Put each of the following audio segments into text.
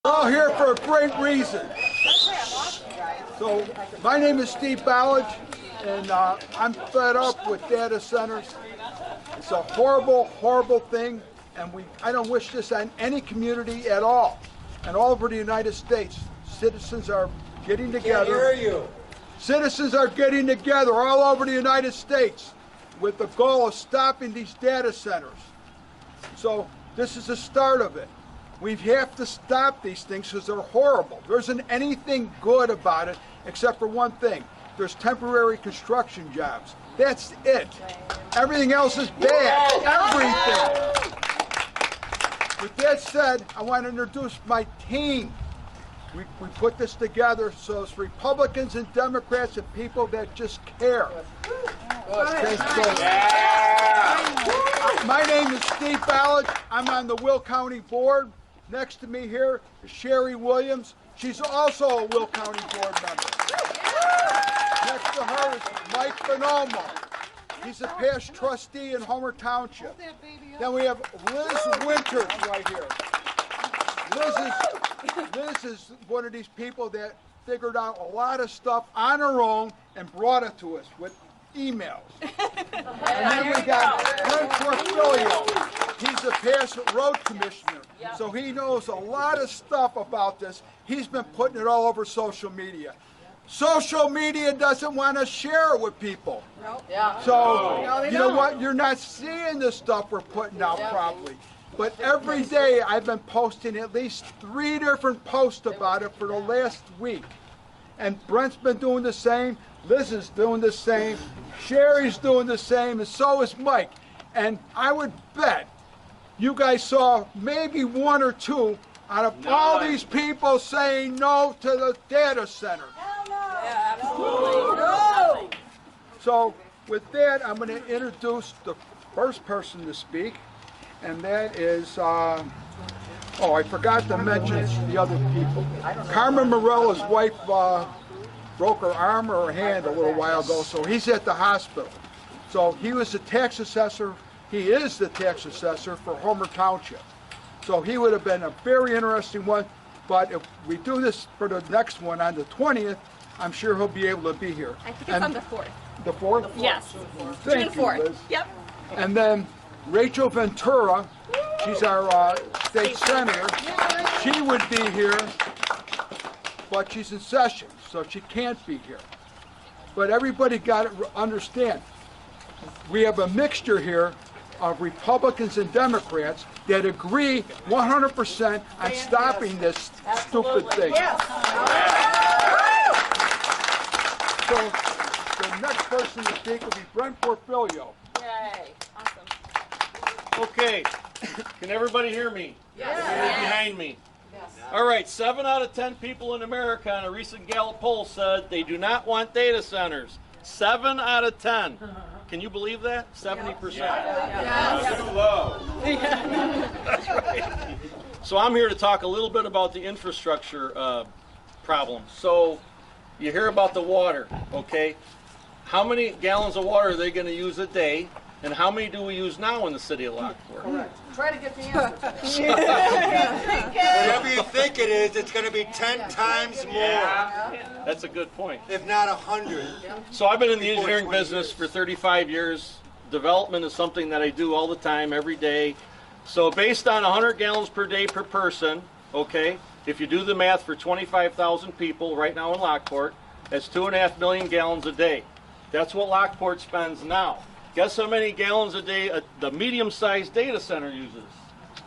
We're all here for a great reason. So, my name is Steve Balich, and I'm fed up with data centers. It's a horrible, horrible thing, and I don't wish this on any community at all. And all over the United States, citizens are getting together. Can't hear you. Citizens are getting together all over the United States with the goal of stopping these data centers. So, this is the start of it. We have to stop these things because they're horrible. There isn't anything good about it except for one thing. There's temporary construction jobs. That's it. Everything else is bad. Everything. With that said, I want to introduce my team. We put this together so it's Republicans and Democrats and people that just care. Okay, so, my name is Steve Balich. I'm on the Will County Board. Next to me here is Sherry Williams. She's also a Will County Board member. Next to her is Mike Bonomo. He's a past trustee in Homer Township. Then we have Liz Winters right here. Liz is one of these people that figured out a lot of stuff on her own and brought it to us with emails. And then we got Brent Porfilio. He's a past road commissioner, so he knows a lot of stuff about this. He's been putting it all over social media. Social media doesn't want to share it with people. So, you know what? You're not seeing the stuff we're putting out properly. But every day I've been posting at least 3 different posts about it for the last week. And Brent's been doing the same, Liz is doing the same, Sherry's doing the same, and so is Mike. And I would bet you guys saw maybe 1 or 2 out of all these people saying no to the data center. Hell no! Yeah, absolutely. No! So with that, I'm going to introduce the first person to speak, and that is, oh, I forgot to mention the other people. Carmen Morella's wife broke her arm or her hand a little while ago, so he's at the hospital. So he was the tax assessor. He is the tax assessor for Homer Township. So he would have been a very interesting one, but if we do this for the next one on the 20th, I'm sure he'll be able to be here. I think it's on the 4th. The 4th? Yes. Thank June you, 4th. Liz. Yep. And then Rachel Ventura, she's our state senator. She would be here, but she's in session, so she can't be here. But everybody got to understand, we have a mixture here of Republicans and Democrats that agree 100% on stopping this stupid thing. So the next person to speak will be Brent Porfilio. Yay. Awesome. Okay, can everybody hear me? Yes. Behind me. Yes. All right, 7 out of 10 people in America on a recent Gallup poll said they do not want data centers. 7 out of 10. Can you believe that? 70%. Yes. Too low. That's right. So I'm here to talk a little bit about the infrastructure problems. So you hear about the water, okay? How many gallons of water are they going to use a day? And how many do we use now in the city of Lockport? Correct. Try to get the answer. Whatever you think it is, it's going to be 10 times more, That's a good point. if not 100. So I've been in the engineering business for 35 years. Development is something that I do all the time, every day. So based on 100 gallons per day per person, okay, if you do the math for 25,000 people right now in Lockport, that's 2.5 million gallons a day. That's what Lockport spends now. Guess how many gallons a day the medium-sized data center uses?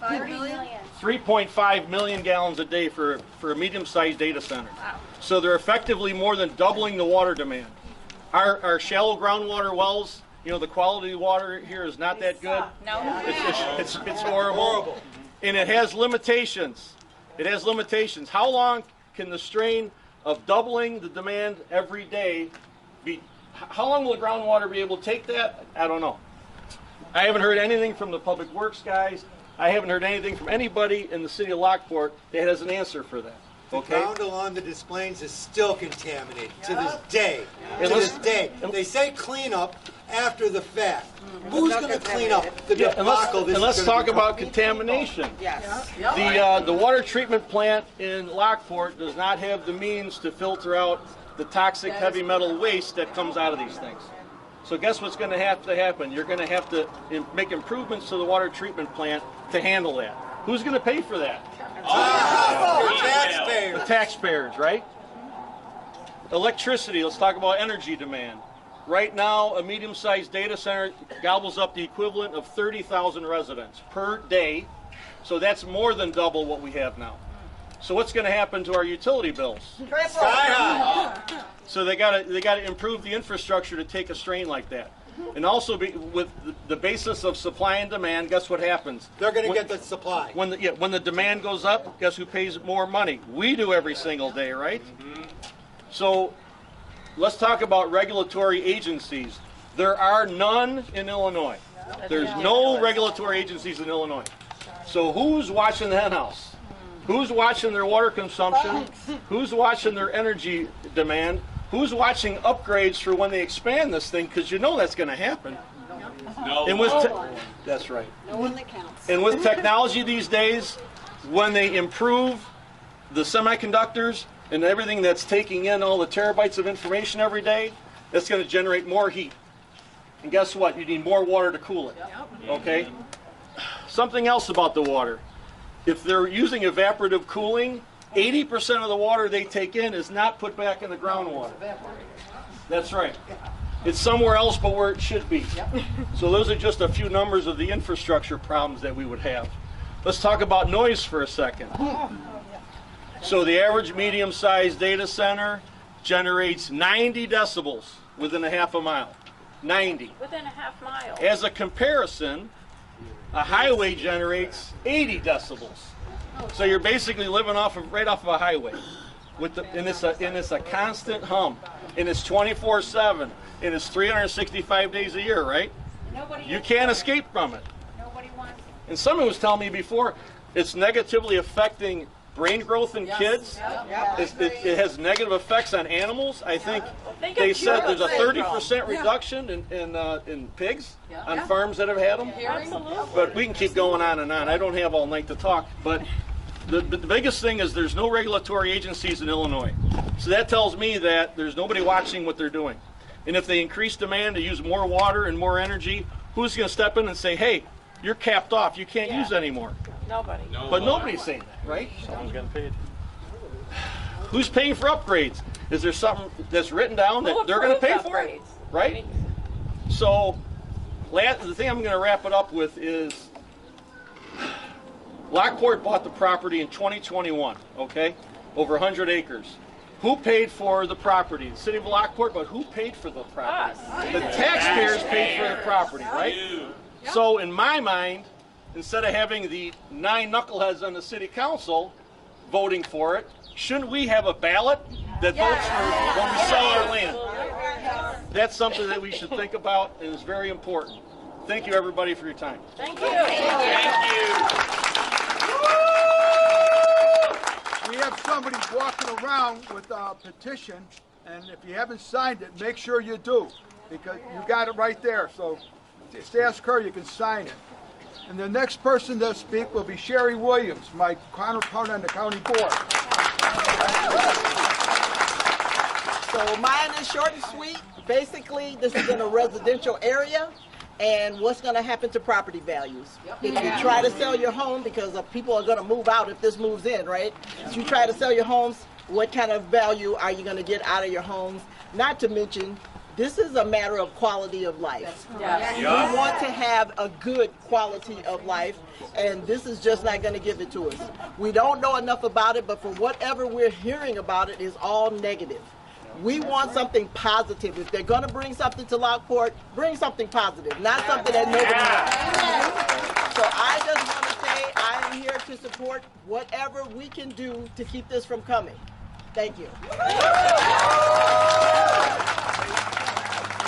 5 million? 3.5 million gallons a day for a medium-sized data center. Wow. So they're effectively more than doubling the water demand. Our shallow groundwater wells, you know, the quality of water here is not that good. No. It's horrible. And it has limitations. It has limitations. How long can the strain of doubling the demand every day be? How long will the groundwater be able to take that? I don't know. I haven't heard anything from the public works guys. I haven't heard anything from anybody in the city of Lockport that has an answer for that. The Okay? ground along the Des Plaines is still contaminated to this day. And To this let's- day. They say clean up after the fact. Who's going to clean up the Yeah, debacle this and let's is gonna talk become? about contamination. Yes. The water treatment plant in Lockport does not have the means to filter out the toxic heavy metal waste that comes out of these things. So guess what's going to have to happen? You're going to have to make improvements to the water treatment plant to handle that. Who's going to pay for that? The taxpayers. The taxpayers, right? Electricity, let's talk about energy demand. Right now, a medium-sized data center gobbles up the equivalent of 30,000 residents per day. So that's more than double what we have now. So what's going to happen to our utility bills? Sky high. So they got to improve the infrastructure to take a strain like that. And also with the basis of supply and demand, guess what happens? They're going to get the supply. When the demand goes up, guess who pays more money? We do every single day, right? So let's talk about regulatory agencies. There are none in Illinois. There's no regulatory agencies in Illinois. So who's watching the hen house? Who's watching their water consumption? Who's watching their energy demand? Who's watching upgrades for when they expand this thing? Because you know that's going to happen. No. And that's right. No one that counts. And with technology these days, when they improve the semiconductors and everything that's taking in all the terabytes of information every day, that's going to generate more heat. And guess what? You need more water to cool it. Okay? Something else about the water. If they're using evaporative cooling, 80% of the water they take in is not put back in the groundwater. That's right. It's somewhere else but where it should be. So those are just a few numbers of the infrastructure problems that we would have. Let's talk about noise for a second. So the average medium-sized data center generates 90 decibels within a half a mile. 90. Within a half mile. As a comparison, a highway generates 80 decibels. So you're basically living right off of a highway. And it's a constant hum. And it's 24/7. And it's 365 days a year, right? You can't escape from it. Nobody wants. And someone was telling me before, it's negatively affecting brain growth in kids. It has negative effects on animals. I think they said there's a 30% reduction in pigs on farms that have had them. Absolutely. But we can keep going on and on. I don't have all night to talk. But the biggest thing is there's no regulatory agencies in Illinois. So that tells me that there's nobody watching what they're doing. And if they increase demand to use more water and more energy, who's going to step in and say, hey, you're capped off. You can't use anymore. Nobody. But nobody's saying that, right? Someone's getting paid. Who's paying for upgrades? Is there something that's written down that they're going to pay for it? Right? So, the thing I'm going to wrap it up with is Lockport bought the property in 2021, okay? Over 100 acres. Who paid for the property? The city of Lockport, but who paid for the property? Us. The taxpayers paid for the property, right? So, in my mind, instead of having the 9 knuckleheads on the city council voting for it, shouldn't we have a ballot that votes for when we sell our land? That's something that we should think about and is very important. Thank you, everybody, for your time. Thank you. We have somebody walking around with a petition, and if you haven't signed it, make sure you do, because you got it right there. So just ask her, you can sign it. And the next person to speak will be Sherry Williams, my counterpart on the county board. So mine is short and sweet. Basically, this is in a residential area, and what's going to happen to property values? If you try to sell your home, because people are going to move out if this moves in, right? If you try to sell your homes, what kind of value are you going to get out of your homes? Not to mention, this is a matter of quality of life. Yes. We want to have a good quality of life, and this is just not going to give it to us. We don't know enough about it, but for whatever we're hearing about it is all negative. We want something positive. If they're going to bring something to Lockport, bring something positive, not something that nobody wants. So I just want to say I am here to support whatever we can do to keep this from coming. Thank you.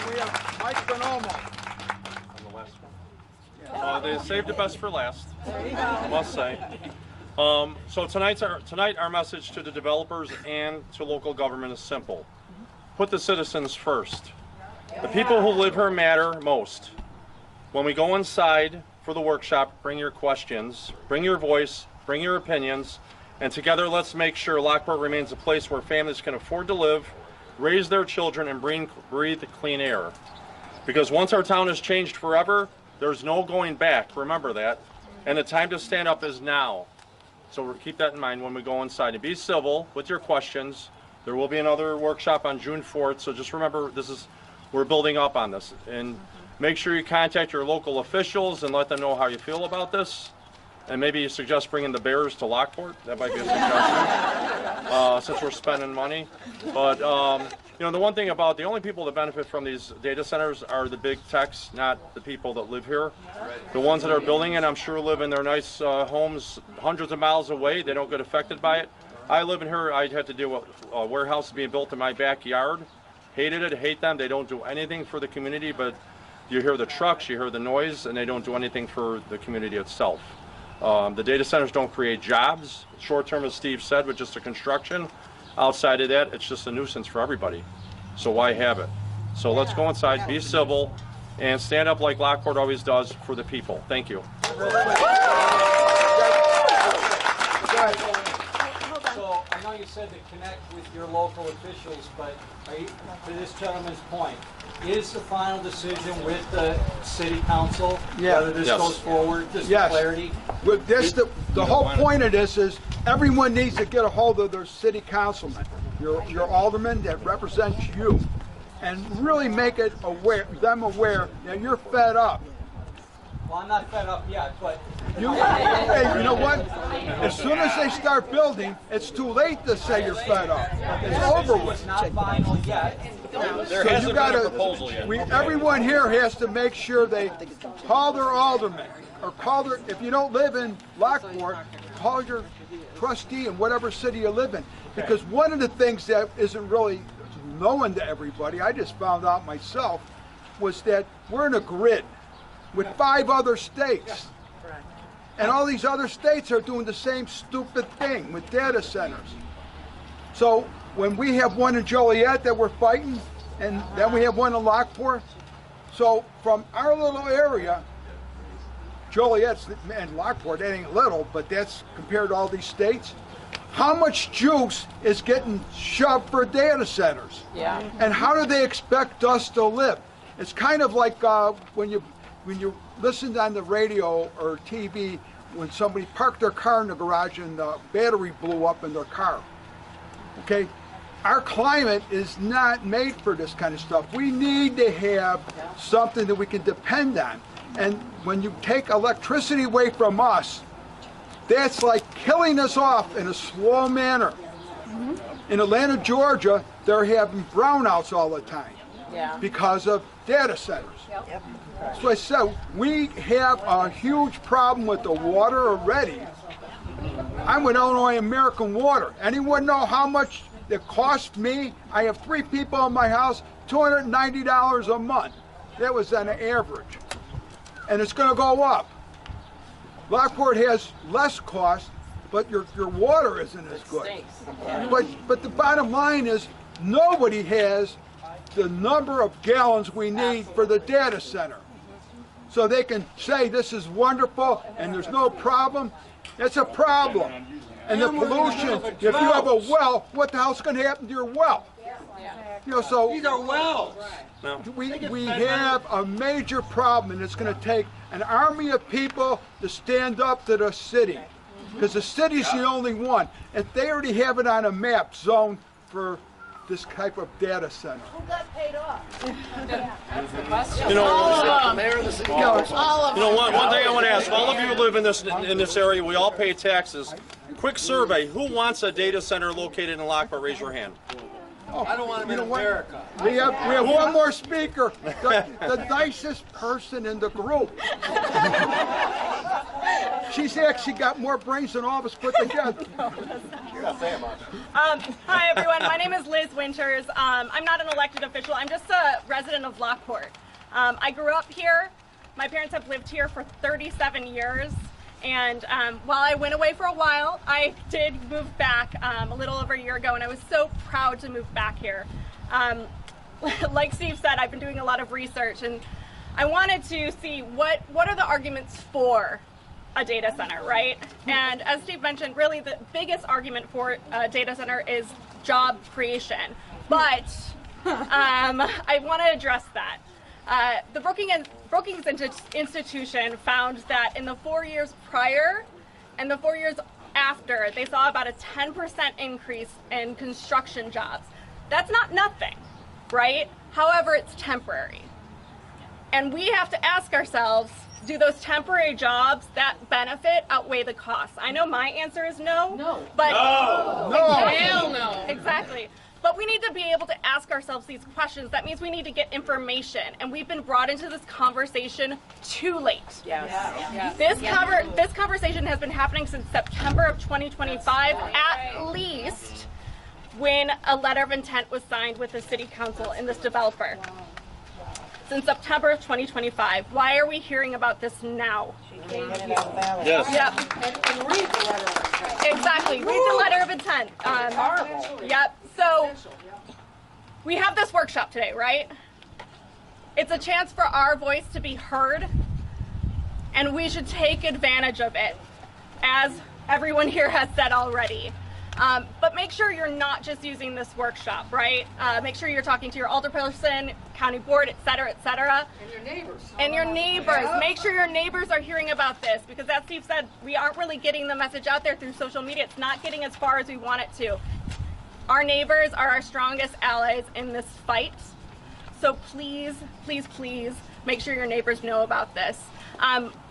We have Mike Bonomo. They saved the best for last. Must say. So tonight our message to the developers and to local government is simple. Put the citizens first. The people who live here matter most. When we go inside for the workshop, bring your questions, bring your voice, bring your opinions, and together let's make sure Lockport remains a place where families can afford to live, raise their children, and breathe clean air. Because once our town has changed forever, there's no going back. Remember that. And the time to stand up is now. So we'll keep that in mind when we go inside. And be civil with your questions. There will be another workshop on June 4th, so just remember we're building up on this. And make sure you contact your local officials and let them know how you feel about this. And maybe you suggest bringing the Bears to Lockport. That might be a suggestion, since we're spending money. But the one thing about the only people that benefit from these data centers are the big techs, not the people that live here. The ones that are building it, I'm sure, live in their nice homes hundreds of miles away. They don't get affected by it. I live in here. I had to deal with a warehouse being built in my backyard. Hated it. Hate them. They don't do anything for the community, but you hear the trucks, you hear the noise, and they don't do anything for the community itself. The data centers don't create jobs. Short term, as Steve said, with just the construction. Outside of that, it's just a nuisance for everybody. So why have it? So let's go inside, be civil, and stand up like Lockport always does for the people. Thank you. So I know you said to connect with your local officials, but to this gentleman's point, is the final decision with the city council whether this goes forward? Just clarity. With this, the whole point of this is everyone needs to get a hold of their city councilman, your alderman that represents you, and really make them aware that you're fed up. Well, I'm not fed up yet, but Hey, you know what? As soon as they start building, it's too late to say you're fed up. It's over with. it's not final yet. There hasn't been a proposal yet. Everyone here has to make sure they call their alderman, or if you don't live in Lockport, call your trustee in whatever city you live in. Because one of the things that isn't really known to everybody, I just found out myself, was that we're in a grid with 5 other states. And all these other states are doing the same stupid thing with data centers. So when we have one in Joliet that we're fighting, and then we have one in Lockport, so from our little area, Joliet's and Lockport, that ain't little, but that's compared to all these states, how much juice is getting shoved for data centers? Yeah. And how do they expect us to live? It's kind of like when you listened on the radio or TV when somebody parked their car in the garage and the battery blew up in their car. Okay? Our climate is not made for this kind of stuff. We need to have something that we can depend on. And when you take electricity away from us, that's like killing us off in a slow manner. In Atlanta, Georgia, they're having brownouts all the time because of data centers. So I said, we have a huge problem with the water already. I'm with Illinois American Water. Anyone know how much it cost me? I have 3 people in my house, $290 a month. That was on an average. And it's going to go up. Lockport has less cost, but your water isn't as good. But the bottom line is nobody has the number of gallons we need for the data center. So they can say this is wonderful and there's no problem. It's a problem. And the pollution, if you have a well, what the hell's going to happen to your well? You know, so These are wells. we have a major problem, and it's going to take an army of people to stand up to the city, because the city's the only one, and they already have it on a map zone for this type of data center. Who got paid off? You know, one thing I want to ask, all of you who live in this area, we all pay taxes. Quick survey, who wants a data center located in Lockport? Raise your hand. I don't want them in America. We have one more speaker, the nicest person in the group. She's actually got more brains than all of us put together. Hi everyone, my name is Liz Winters. I'm not an elected official, I'm just a resident of Lockport. I grew up here. My parents have lived here for 37 years, And while I went away for a while, I did move back a little over a year ago, and I was so proud to move back here. Like Steve said, I've been doing a lot of research, and I wanted to see what are the arguments for a data center, right? And as Steve mentioned, really the biggest argument for a data center is job creation. But I want to address that. The Brookings Institution found that in the 4 years prior and the 4 years after, they saw about a 10% increase in construction jobs. That's not nothing, right? However, it's temporary. And we have to ask ourselves, do those temporary jobs that benefit outweigh the costs? I know my answer is no. No. But Hell no. Exactly. But we need to be able to ask ourselves these questions. That means we need to get information. And we've been brought into this conversation too late. Yes. This conversation has been happening since September of 2025, at least, when a letter of intent was signed with the city council and this developer. Since September of 2025. Why are we hearing about this now? Yes. Yep. And read the letter of intent. Exactly. Read the letter of intent. Horrible. Yep. So we have this workshop today, right? It's a chance for our voice to be heard, and we should take advantage of it, as everyone here has said already. But make sure you're not just using this workshop, right? Make sure you're talking to your alderperson, county board, et cetera, et cetera. And your neighbors. And your neighbors. Yeah. Make sure your neighbors are hearing about this, because as Steve said, we aren't really getting the message out there through social media. It's not getting as far as we want it to. Our neighbors are our strongest allies in this fight. So please, please, please make sure your neighbors know about this.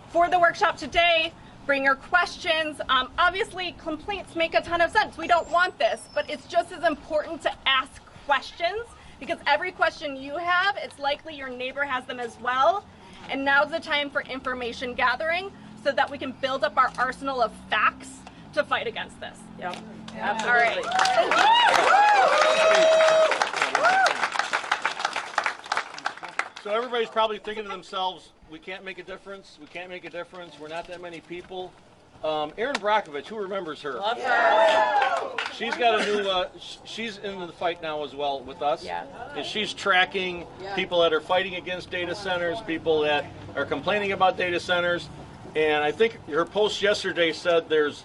For the workshop today, bring your questions. Obviously, complaints make a ton of sense. We don't want this, but it's just as important to ask questions, because every question you have, it's likely your neighbor has them as well. And now's the time for information gathering so that we can build up our arsenal of facts to fight against this. Yep. All right. So everybody's probably thinking to themselves, we can't make a difference, we can't make a difference, we're not that many people. Erin Brockovich, who remembers her? Love her. She's got a new, she's in the fight now as well with us. Yeah. And she's tracking people that are fighting against data centers, people that are complaining about data centers. And I think her post yesterday said there's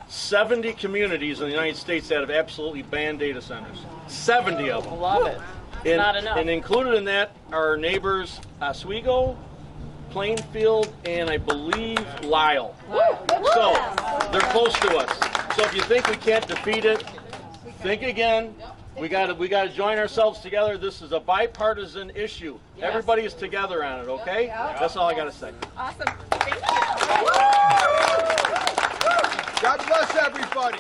70 communities in the United States that have absolutely banned data centers. 70 of them. Love it. And, Not enough. and included in that are neighbors Oswego, Plainfield, and I believe Lyle. So they're close to us. So if you think we can't defeat it, think again. We gotta join ourselves together. This is a bipartisan issue. Everybody is together on it, okay? That's all I gotta say. Awesome. Thank you. God bless everybody.